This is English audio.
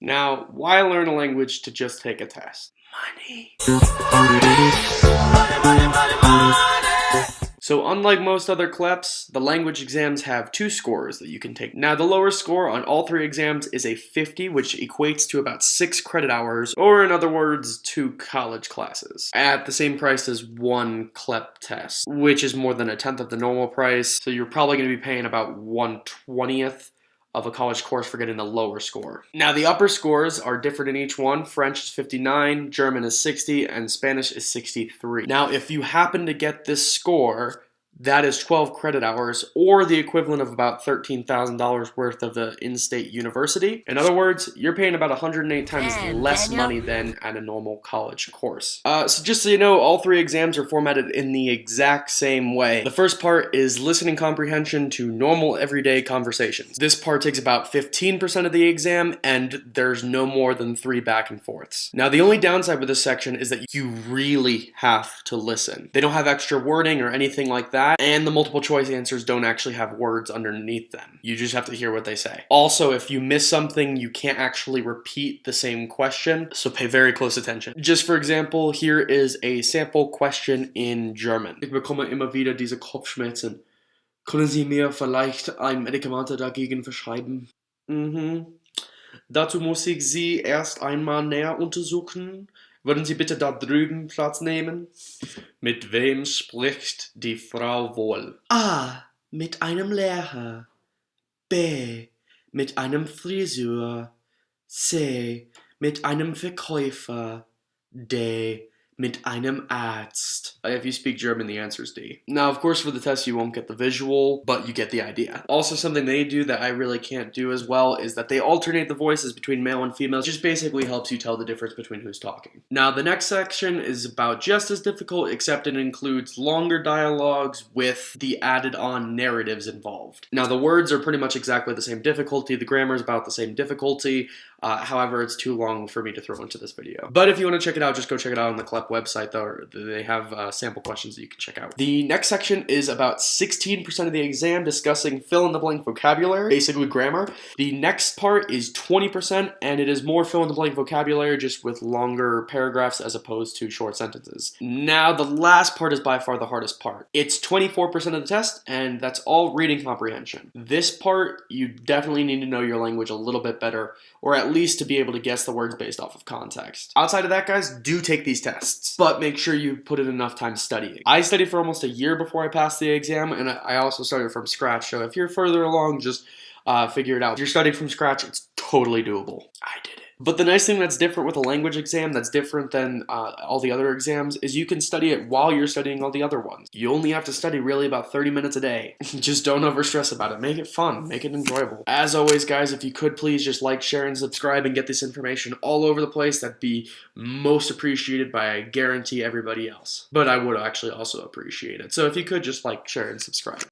Now, why learn a language to just take a test? Money. So unlike most other CLEPs, the language exams have 2 scores that you can take. Now the lower score on all 3 exams is a 50, which equates to about 6 credit hours, or in other words, 2 college classes, at the same price as 1 CLEP test, which is more than a tenth of the normal price, so you're probably going to be paying about 1/20th of a college course for getting the lower score. Now the upper scores are different in each one. French is 59, German is 60, and Spanish is 63. Now if you happen to get this score, that is 12 credit hours, or the equivalent of about $13,000 worth of the in-state university. In other words, you're paying about 108 times less money than at a normal college course. So just so you know, all 3 exams are formatted in the exact same way. The first part is listening comprehension to normal everyday conversations. This part takes about 15% of the exam, and there's no more than 3 back and forths. Now the only downside with this section is that you really have to listen. They don't have extra wording or anything like that, and the multiple choice answers don't actually have words underneath them. You just have to hear what they say. Also, if you miss something, you can't actually repeat the same question, so pay very close attention. Just for example, here is a sample question in German. Ich bekomme immer wieder diese Kopfschmerzen. Können Sie mir vielleicht ein Medikament dagegen verschreiben? Dazu muss ich Sie erst einmal näher untersuchen. Würden Sie bitte da drüben Platz nehmen? Mit wem spricht die Frau wohl? A. Mit einem Lehrer. B. Mit einem Friseur. C. Mit einem Verkäufer. D. Mit einem Arzt. If you speak German, the answer is D. Now, of course, for the test, you won't get the visual, but you get the idea. Also, something they do that I really can't do as well is that they alternate the voices between male and female. It just basically helps you tell the difference between who's talking. Now, the next section is about just as difficult, except it includes longer dialogues with the added on narratives involved. Now, the words are pretty much exactly the same difficulty. The grammar is about the same difficulty. However, it's too long for me to throw into this video. But if you want to check it out, just go check it out on the CLEP website, though. They have sample questions that you can check out. The next section is about 16% of the exam discussing fill-in-the-blank vocabulary, basically grammar. The next part is 20%, and it is more fill-in-the-blank vocabulary, just with longer paragraphs as opposed to short sentences. Now, the last part is by far the hardest part. It's 24% of the test, and that's all reading comprehension. This part, you definitely need to know your language a little bit better, or at least to be able to guess the words based off of context. Outside of that, guys, do take these tests, but make sure you put in enough time studying. I studied for almost a year before I passed the exam, and I also started from scratch, so if you're further along, just figure it out. If you're studying from scratch, it's totally doable. I did it. But the nice thing that's different with a language exam that's different than all the other exams is you can study it while you're studying all the other ones. You only have to study really about 30 minutes a day. Just don't overstress about it. Make it fun. Make it enjoyable. As always, guys, if you could please just like, share, and subscribe and get this information all over the place, that'd be most appreciated by, I guarantee, everybody else. But I would actually also appreciate it. So if you could just like, share, and subscribe.